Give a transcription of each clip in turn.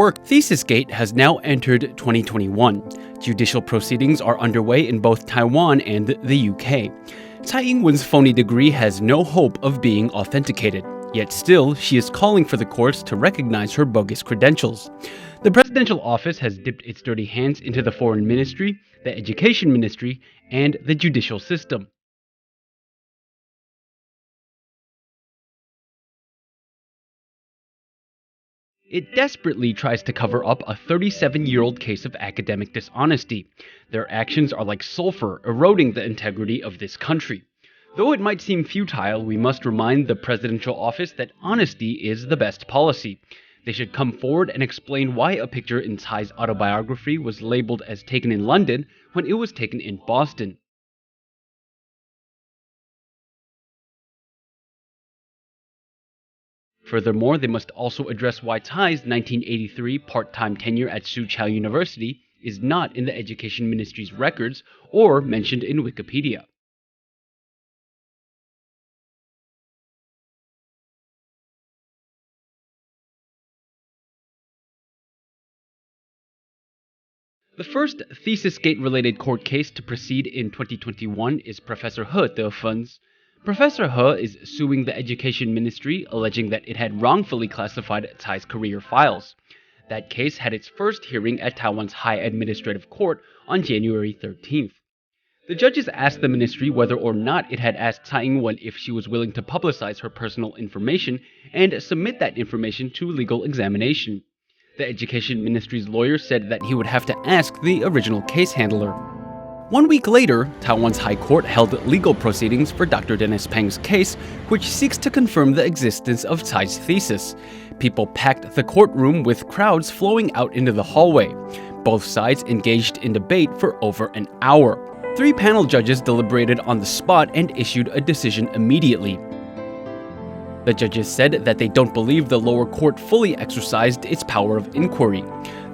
work, ThesisGate has now entered 2021. Judicial proceedings are underway in both Taiwan and the UK. Tsai Ing-wen's phony degree has no hope of being authenticated. Yet still, she is calling for the courts to recognize her bogus credentials. The presidential office has dipped its dirty hands into the foreign ministry, the education ministry, and the judicial system. It desperately tries to cover up a 37-year-old case of academic dishonesty. Their actions are like sulfur, eroding the integrity of this country. Though it might seem futile, we must remind the presidential office that honesty is the best policy. They should come forward and explain why a picture in Tsai's autobiography was labeled as taken in London when it was taken in Boston. Furthermore, they must also address why Tsai's 1983 part-time tenure at Soochow University is not in the Education Ministry's records or mentioned in Wikipedia. The first ThesisGate-related court case to proceed in 2021 is Professor He Defen's. Professor He is suing the Education Ministry, alleging that it had wrongfully classified Tsai's career files. That case had its first hearing at Taiwan's High Administrative Court on January 13th. The judges asked the ministry whether or not it had asked Tsai Ing-wen if she was willing to publicize her personal information and submit that information to legal examination. The Education Ministry's lawyer said that he would have to ask the original case handler. 1 week later, Taiwan's High Court held legal proceedings for Dr. Dennis Peng's case, which seeks to confirm the existence of Tsai's thesis. People packed the courtroom with crowds flowing out into the hallway. Both sides engaged in debate for over an hour. 3 panel judges deliberated on the spot and issued a decision immediately. The judges said that they don't believe the lower court fully exercised its power of inquiry.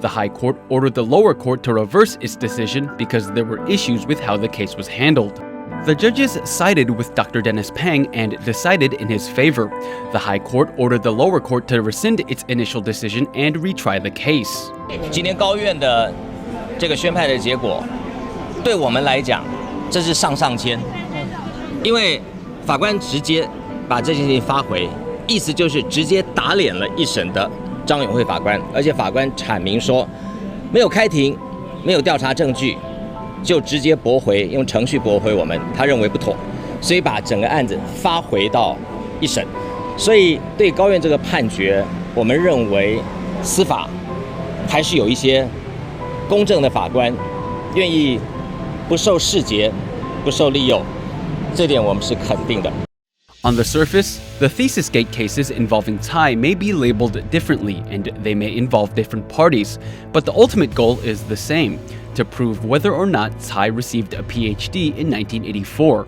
The High Court ordered the lower court to reverse its decision because there were issues with how the case was handled. The judges sided with Dr. Dennis Peng and decided in his favor. The High Court ordered the lower court to rescind its initial decision and retry the case. 今天高院的这个宣判的结果，对我们来讲，这是上上签，因为法官直接把这件事情发回，意思就是直接打脸了一审的张永慧法官，而且法官阐明说，没有开庭，没有调查证据，就直接驳回，用程序驳回我们，他认为不妥，所以把整个案子发回到一审。所以对高院这个判决，我们认为司法还是有一些公正的法官愿意不受世节、不受利诱，这点我们是肯定的。 On the surface, the ThesisGate cases involving Tsai may be labeled differently and they may involve different parties, but the ultimate goal is the same: to prove whether or not Tsai received a PhD in 1984.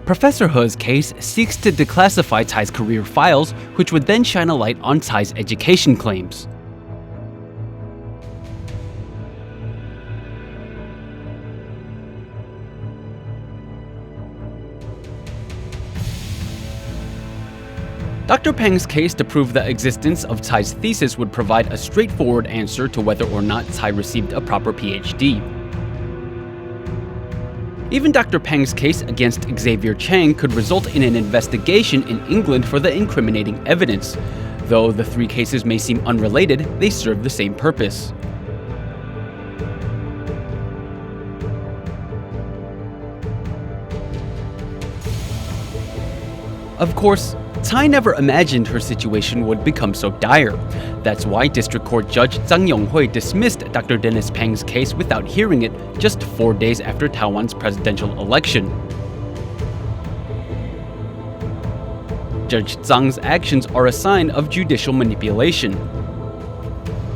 Professor He's case seeks to declassify Tsai's career files, which would then shine a light on Tsai's education claims. Dr. Peng's case to prove the existence of Tsai's thesis would provide a straightforward answer to whether or not Tsai received a proper PhD. Even Dr. Peng's case against Xavier Chang could result in an investigation in England for the incriminating evidence. Though the 3 cases may seem unrelated, they serve the same purpose. Of course, Tsai never imagined her situation would become so dire. That's why District Court Judge Zhang Yonghui dismissed Dr. Dennis Peng's case without hearing it just 4 days after Taiwan's presidential election. Judge Zhang's actions are a sign of judicial manipulation.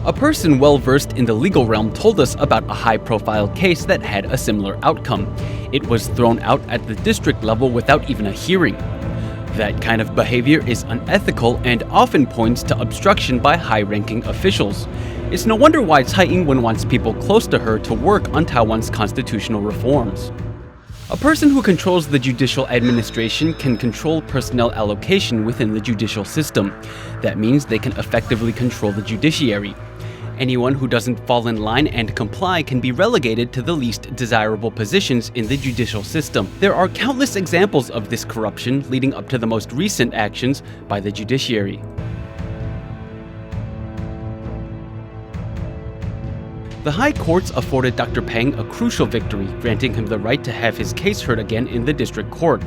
A person well-versed in the legal realm told us about a high-profile case that had a similar outcome. It was thrown out at the district level without even a hearing. That kind of behavior is unethical and often points to obstruction by high-ranking officials. It's no wonder why Tsai Ing-wen wants people close to her to work on Taiwan's constitutional reforms. A person who controls the judicial administration can control personnel allocation within the judicial system. That means they can effectively control the judiciary. Anyone who doesn't fall in line and comply can be relegated to the least desirable positions in the judicial system. There are countless examples of this corruption leading up to the most recent actions by the judiciary. The high courts afforded Dr. Peng a crucial victory, granting him the right to have his case heard again in the district court.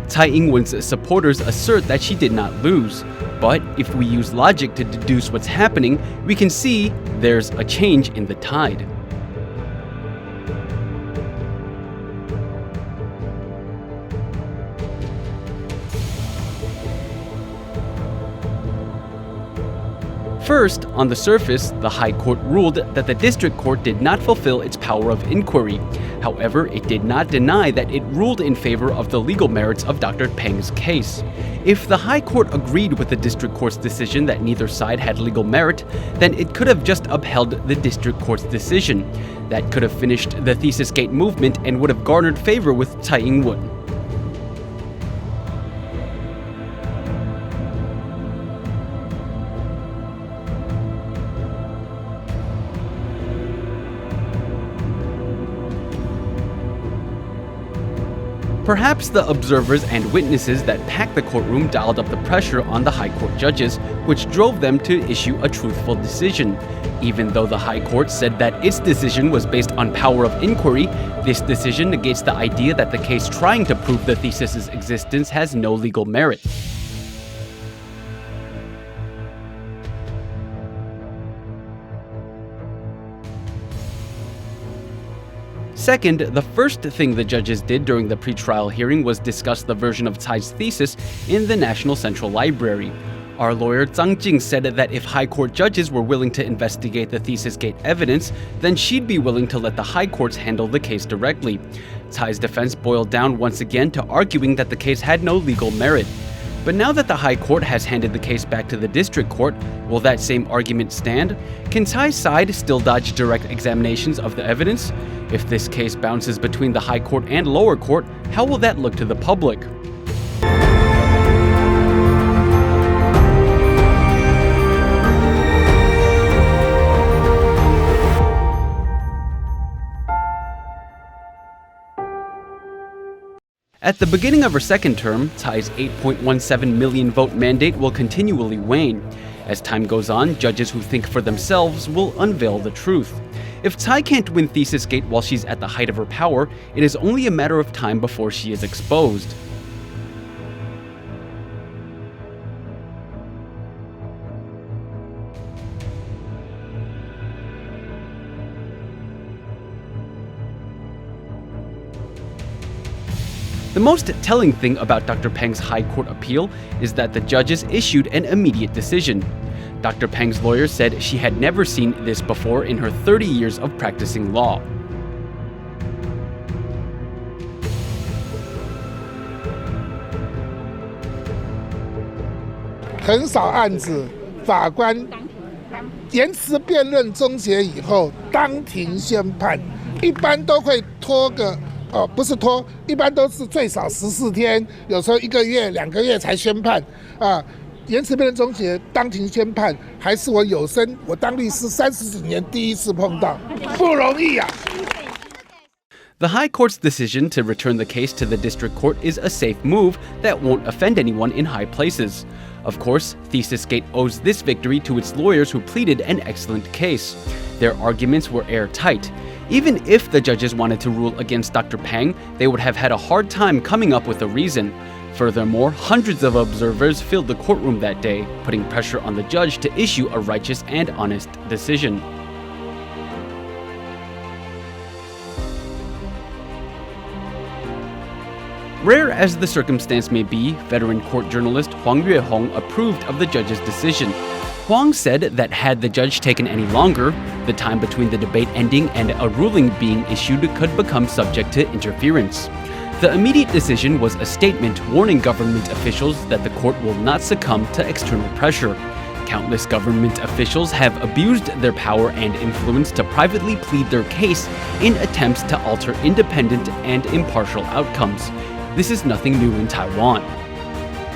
Tsai Ing-wen's supporters assert that she did not lose. But if we use logic to deduce what's happening, we can see there's a change in the tide. First, on the surface, the High Court ruled that the District Court did not fulfill its power of inquiry. However, it did not deny that it ruled in favor of the legal merits of Dr. Peng's case. If the High Court agreed with the District Court's decision that neither side had legal merit, then it could have just upheld the District Court's decision. That could have finished the ThesisGate movement and would have garnered favor with Tsai Ing-wen. Perhaps the observers and witnesses that packed the courtroom dialed up the pressure on the High Court judges, which drove them to issue a truthful decision. Even though the High Court said that its decision was based on power of inquiry, this decision negates the idea that the case trying to prove the thesis's existence has no legal merit. Second, the first thing the judges did during the pretrial hearing was discuss the version of Tsai's thesis in the National Central Library. Our lawyer Zhang Jing said that if High Court judges were willing to investigate the ThesisGate evidence, then she'd be willing to let the High Courts handle the case directly. Tsai's defense boiled down once again to arguing that the case had no legal merit. But now that the High Court has handed the case back to the District Court, will that same argument stand? Can Tsai's side still dodge direct examinations of the evidence? If this case bounces between the High Court and lower court, how will that look to the public? At the beginning of her second term, Tsai's 8.17 million vote mandate will continually wane. As time goes on, judges who think for themselves will unveil the truth. If Tsai can't win ThesisGate while she's at the height of her power, it is only a matter of time before she is exposed. The most telling thing about Dr. Peng's High Court appeal is that the judges issued an immediate decision. Dr. Peng's lawyer said she had never seen this before in her 30 years of practicing law. "很少案子法官言辞辩论终结以后当庭宣判，一般都会拖个不是拖，一般都是最少14天，有时候1个月、2个月才宣判啊。言辞辩论终结，当庭宣判，还是我有生我当律师30几年第一次碰到，不容易啊。" The High Court's decision to return the case to the District Court is a safe move that won't offend anyone in high places. Of course, ThesisGate owes this victory to its lawyers who pleaded an excellent case. Their arguments were airtight. Even if the judges wanted to rule against Dr. Peng, they would have had a hard time coming up with a reason. Furthermore, hundreds of observers filled the courtroom that day, putting pressure on the judge to issue a righteous and honest decision. Rare as the circumstance may be, veteran court journalist Huang Yuehong approved of the judge's decision. Huang said that had the judge taken any longer, the time between the debate ending and a ruling being issued could become subject to interference. The immediate decision was a statement warning government officials that the court will not succumb to external pressure. Countless government officials have abused their power and influence to privately plead their case in attempts to alter independent and impartial outcomes. This is nothing new in Taiwan.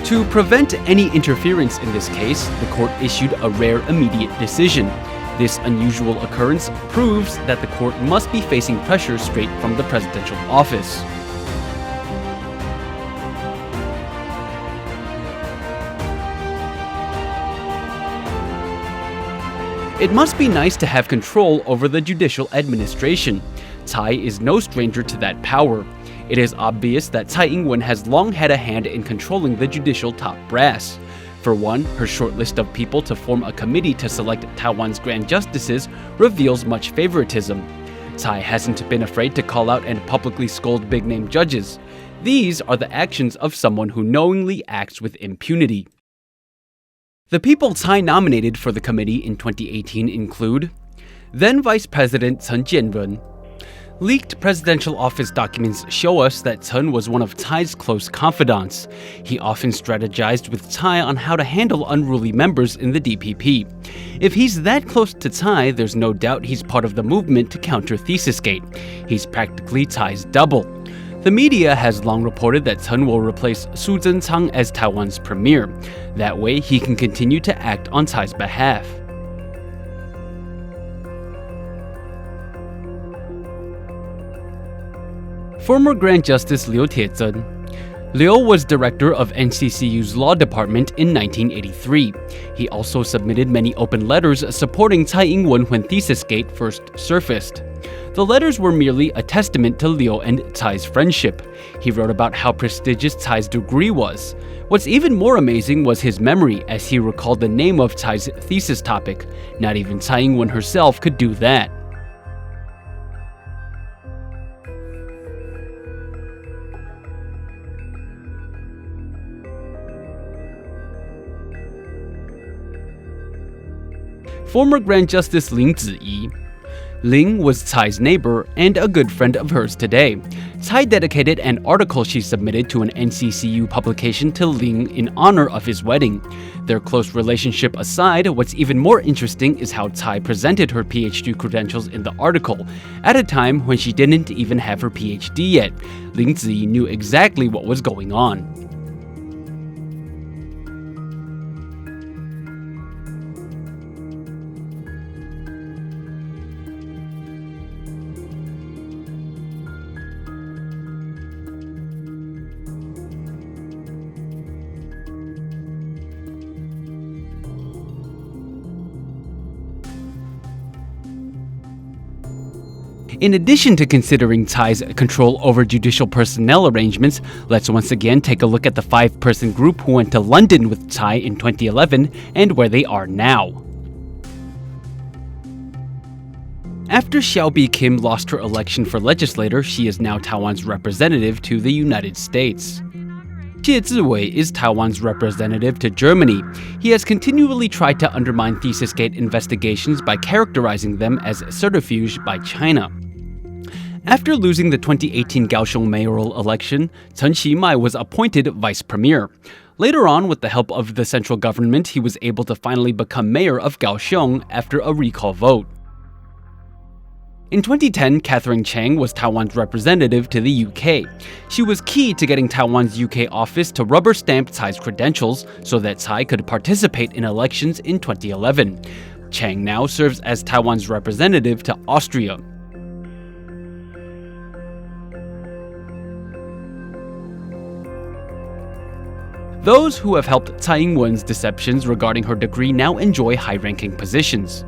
To prevent any interference in this case, the court issued a rare immediate decision. This unusual occurrence proves that the court must be facing pressure straight from the presidential office. It must be nice to have control over the judicial administration. Tsai is no stranger to that power. It is obvious that Tsai Ing-wen has long had a hand in controlling the judicial top brass. For one, her short list of people to form a committee to select Taiwan's grand justices reveals much favoritism. Tsai hasn't been afraid to call out and publicly scold big-name judges. These are the actions of someone who knowingly acts with impunity. The people Tsai nominated for the committee in 2018 include then Vice President Tsai Ing-wen. Leaked presidential office documents show us that Tsai was one of Tsai's close confidants. He often strategized with Tsai on how to handle unruly members in the DPP. If he's that close to Tsai, there's no doubt he's part of the movement to counter ThesisGate. He's practically Tsai's double. The media has long reported that Tsai will replace Su Zhenchang as Taiwan's premier. That way, he can continue to act on Tsai's behalf. Former Grand Justice Liu Tiezhen. Liu was director of NCCU's law department in 1983. He also submitted many open letters supporting Tsai Ing-wen when ThesisGate first surfaced. The letters were merely a testament to Liu and Tsai's friendship. He wrote about how prestigious Tsai's degree was. What's even more amazing was his memory, as he recalled the name of Tsai's thesis topic. Not even Tsai Ing-wen herself could do that. Former Grand Justice Ling Ziyi. Ling was Tsai's neighbor and a good friend of hers today. Tsai dedicated an article she submitted to an NCCU publication to Ling in honor of his wedding. Their close relationship aside, what's even more interesting is how Tsai presented her PhD credentials in the article, at a time when she didn't even have her PhD yet. Ling Ziyi knew exactly what was going on. In addition to considering Tsai's control over judicial personnel arrangements, let's once again take a look at the 5-person group who went to London with Tsai in 2011 and where they are now. After Xiaobi Kim lost her election for legislator, she is now Taiwan's representative to the United States. Xie Ziwei is Taiwan's representative to Germany. He has continually tried to undermine ThesisGate investigations by characterizing them as subterfuge by China. After losing the 2018 Kaohsiung mayoral election, Chen Qimai was appointed vice premier. Later on, with the help of the central government, he was able to finally become mayor of Kaohsiung after a recall vote. In 2010, Catherine Chang was Taiwan's representative to the UK. She was key to getting Taiwan's UK office to rubber stamp Tsai's credentials so that Tsai could participate in elections in 2011. Chang now serves as Taiwan's representative to Austria. Those who have helped Tsai Ing-wen's deceptions regarding her degree now enjoy high-ranking positions.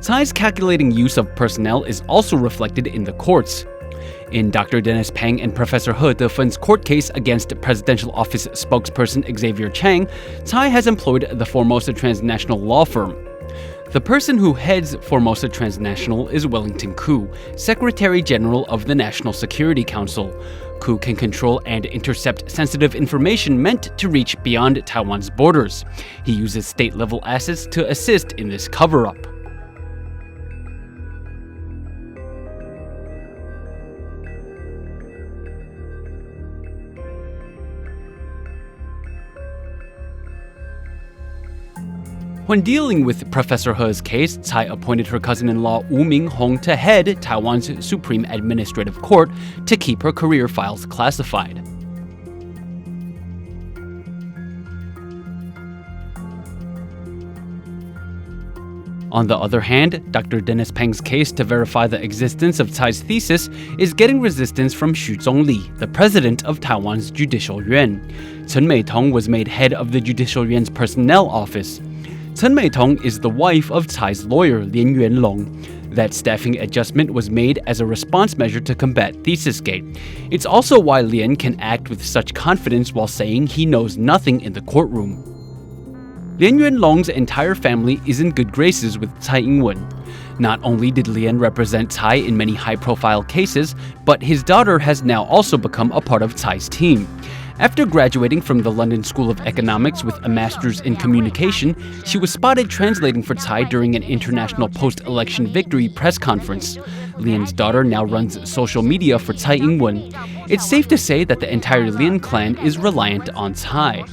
Tsai's calculating use of personnel is also reflected in the courts. In Dr. Dennis Pang and Professor He Defen's court case against Presidential Office spokesperson Xavier Chang, Tsai has employed the Formosa Transnational law firm. The person who heads Formosa Transnational is Wellington Koo, Secretary General of the National Security Council. Koo can control and intercept sensitive information meant to reach beyond Taiwan's borders. He uses state-level assets to assist in this cover-up. When dealing with Professor He's case, Tsai appointed her cousin-in-law Wu Minghong to head Taiwan's Supreme Administrative Court to keep her career files classified. On the other hand, Dr. Dennis Peng's case to verify the existence of Tsai's thesis is getting resistance from Xu Zhongli, the president of Taiwan's Judicial Yuan. Chen Meitong was made head of the Judicial Yuan's personnel office. Chen Meitong is the wife of Tsai's lawyer, Lin Yuanlong. That staffing adjustment was made as a response measure to combat ThesisGate. It's also why Lin can act with such confidence while saying he knows nothing in the courtroom. Lin Yuanlong's entire family is in good graces with Tsai Ing-wen. Not only did Lin represent Tsai in many high-profile cases, but his daughter has now also become a part of Tsai's team. After graduating from the London School of Economics with a master's in communication, she was spotted translating for Tsai during an international post-election victory press conference. Lin's daughter now runs social media for Tsai Ing-wen. It's safe to say that the entire Lin clan is reliant on Tsai.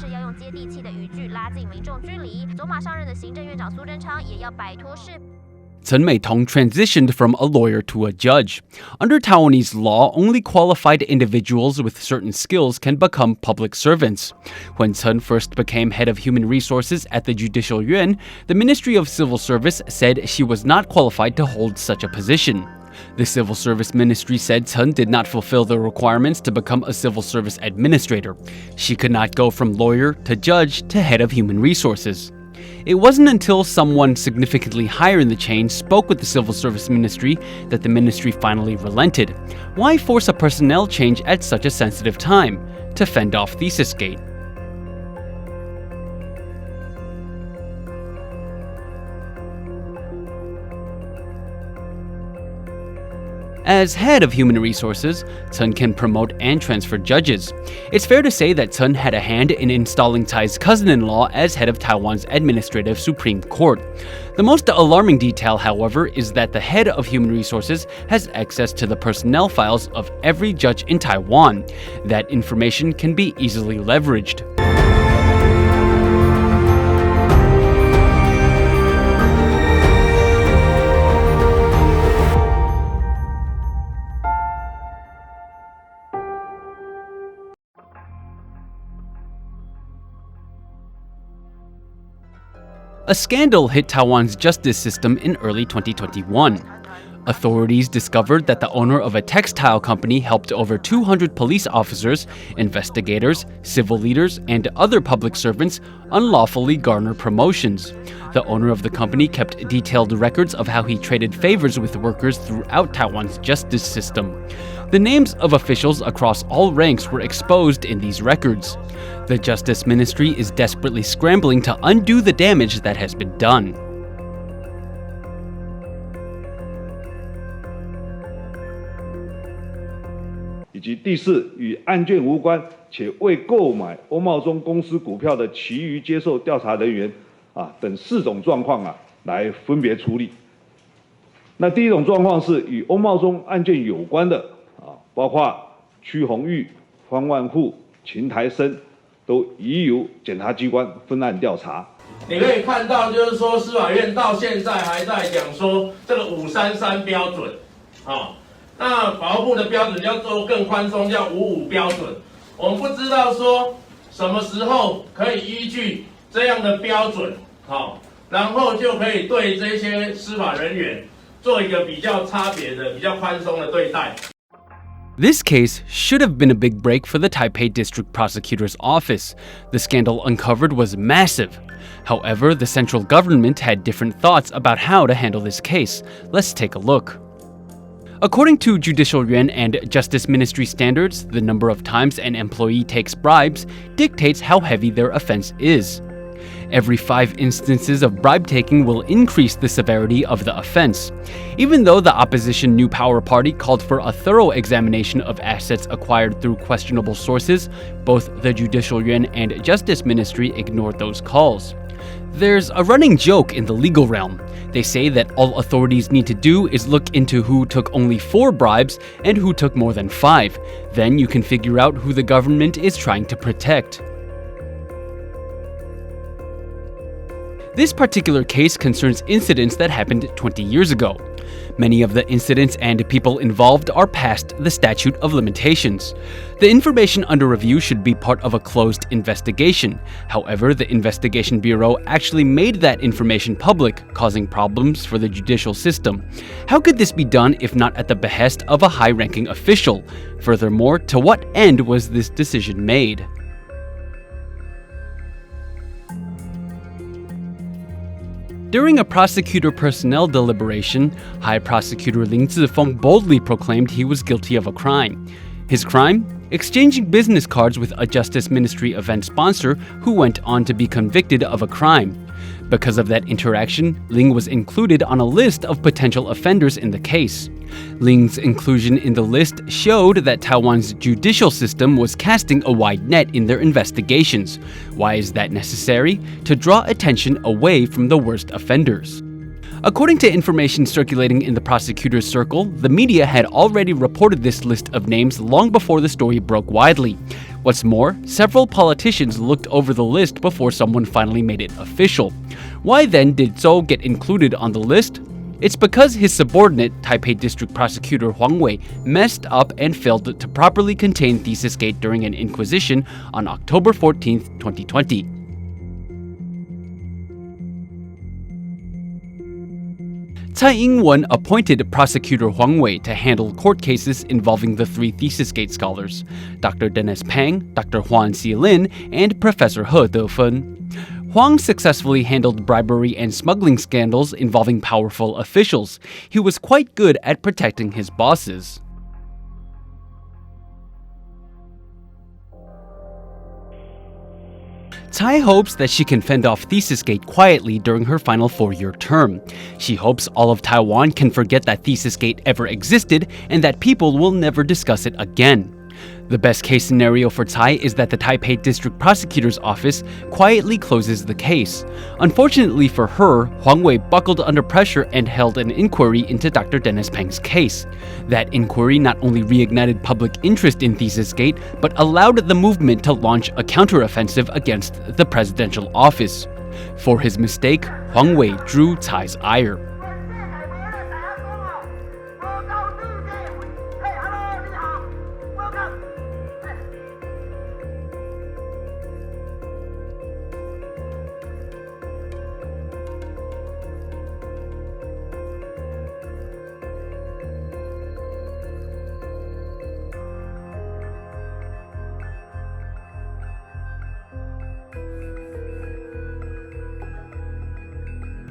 Chen Meitong transitioned from a lawyer to a judge. Under Taiwanese law, only qualified individuals with certain skills can become public servants. When Chen first became head of human resources at the Judicial Yuan, the Ministry of Civil Service said she was not qualified to hold such a position. The Civil Service Ministry said Chen did not fulfill the requirements to become a civil service administrator. She could not go from lawyer to judge to head of human resources. It wasn't until someone significantly higher in the chain spoke with the Civil Service Ministry that the ministry finally relented. Why force a personnel change at such a sensitive time? To fend off ThesisGate. As head of human resources, Chen can promote and transfer judges. It's fair to say that Chen had a hand in installing Tsai's cousin-in-law as head of Taiwan's administrative Supreme Court. The most alarming detail, however, is that the head of human resources has access to the personnel files of every judge in Taiwan. That information can be easily leveraged. A scandal hit Taiwan's justice system in early 2021. Authorities discovered that the owner of a textile company helped over 200 police officers, investigators, civil leaders, and other public servants unlawfully garner promotions. The owner of the company kept detailed records of how he traded favors with workers throughout Taiwan's justice system. The names of officials across all ranks were exposed in these records. The Justice Ministry is desperately scrambling to undo the damage that has been done. "第四，与案件无关且未购买欧茂中公司股票的其余接受调查人员等4种状况来分别处理。那第一种状况是与欧茂中案件有关的包括屈鸿玉、方万户、秦台生，都已由检察机关分案调查。你可以看到，就是说司法院到现在还在讲说这个533标准，那法务部的标准要做更宽松，叫55标准。我们不知道说什么时候可以依据这样的标准，然后就可以对这些司法人员做一个比较差别的、比较宽松的对待。This case should have been a big break for the Taipei District Prosecutor's Office. The scandal uncovered was massive. However, the central government had different thoughts about how to handle this case. Let's take a look. According to Judicial Yuan and Justice Ministry standards, the number of times an employee takes bribes dictates how heavy their offense is. Every 5 instances of bribe-taking will increase the severity of the offense. Even though the opposition New Power Party called for a thorough examination of assets acquired through questionable sources, both the Judicial Yuan and Justice Ministry ignored those calls. There's a running joke in the legal realm. They say that all authorities need to do is look into who took only 4 bribes and who took more than 5. Then you can figure out who the government is trying to protect. This particular case concerns incidents that happened 20 years ago. Many of the incidents and people involved are past the statute of limitations. The information under review should be part of a closed investigation. However, the Investigation Bureau actually made that information public, causing problems for the judicial system. How could this be done if not at the behest of a high-ranking official? Furthermore, to what end was this decision made? During a prosecutor personnel deliberation, High Prosecutor Lin Zifeng boldly proclaimed he was guilty of a crime. His crime? Exchanging business cards with a Justice Ministry event sponsor who went on to be convicted of a crime. Because of that interaction, Ling was included on a list of potential offenders in the case. Ling's inclusion in the list showed that Taiwan's judicial system was casting a wide net in their investigations. Why is that necessary? To draw attention away from the worst offenders. According to information circulating in the prosecutor's circle, the media had already reported this list of names long before the story broke widely. What's more, several politicians looked over the list before someone finally made it official. Why then did Zhou get included on the list? It's because his subordinate, Taipei District Prosecutor Huang Wei, messed up and failed to properly contain ThesisGate during an inquisition on October 14, 2020. Tsai Ing-wen appointed Prosecutor Huang Wei to handle court cases involving the three ThesisGate scholars, Dr. Dennis Pang, Dr. Huan Xilin, and Professor He Defen. Huang successfully handled bribery and smuggling scandals involving powerful officials. He was quite good at protecting his bosses. Tsai hopes that she can fend off ThesisGate quietly during her final 4-year term. She hopes all of Taiwan can forget that ThesisGate ever existed and that people will never discuss it again. The best case scenario for Tsai is that the Taipei District Prosecutor's Office quietly closes the case. Unfortunately for her, Huang Wei buckled under pressure and held an inquiry into Dr. Dennis Pang's case. That inquiry not only reignited public interest in ThesisGate, but allowed the movement to launch a counteroffensive against the presidential office. For his mistake, Huang Wei drew Tsai's ire.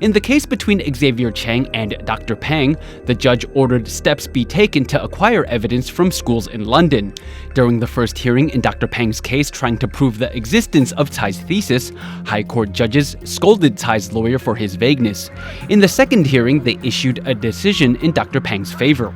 In the case between Xavier Chang and Dr. Pang, the judge ordered steps be taken to acquire evidence from schools in London. During the first hearing in Dr. Pang's case trying to prove the existence of Tsai's thesis, High Court judges scolded Tsai's lawyer for his vagueness. In the second hearing, they issued a decision in Dr. Pang's favor.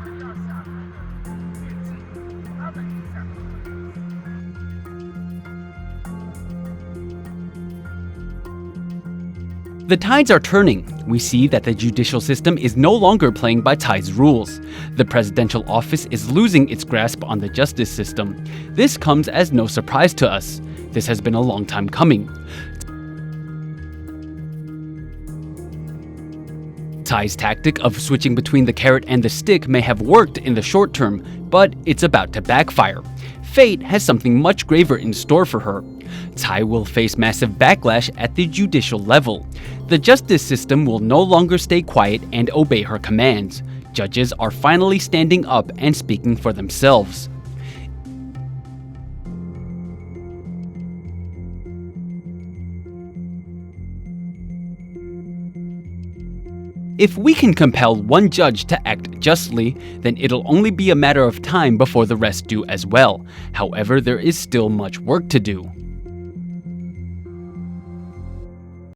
The tides are turning. We see that the judicial system is no longer playing by Tsai's rules. The presidential office is losing its grasp on the justice system. This comes as no surprise to us. This has been a long time coming. Tsai's tactic of switching between the carrot and the stick may have worked in the short term, but it's about to backfire. Fate has something much graver in store for her. Tsai will face massive backlash at the judicial level. The justice system will no longer stay quiet and obey her commands. Judges are finally standing up and speaking for themselves. If we can compel one judge to act justly, then it'll only be a matter of time before the rest do as well. However, there is still much work to do.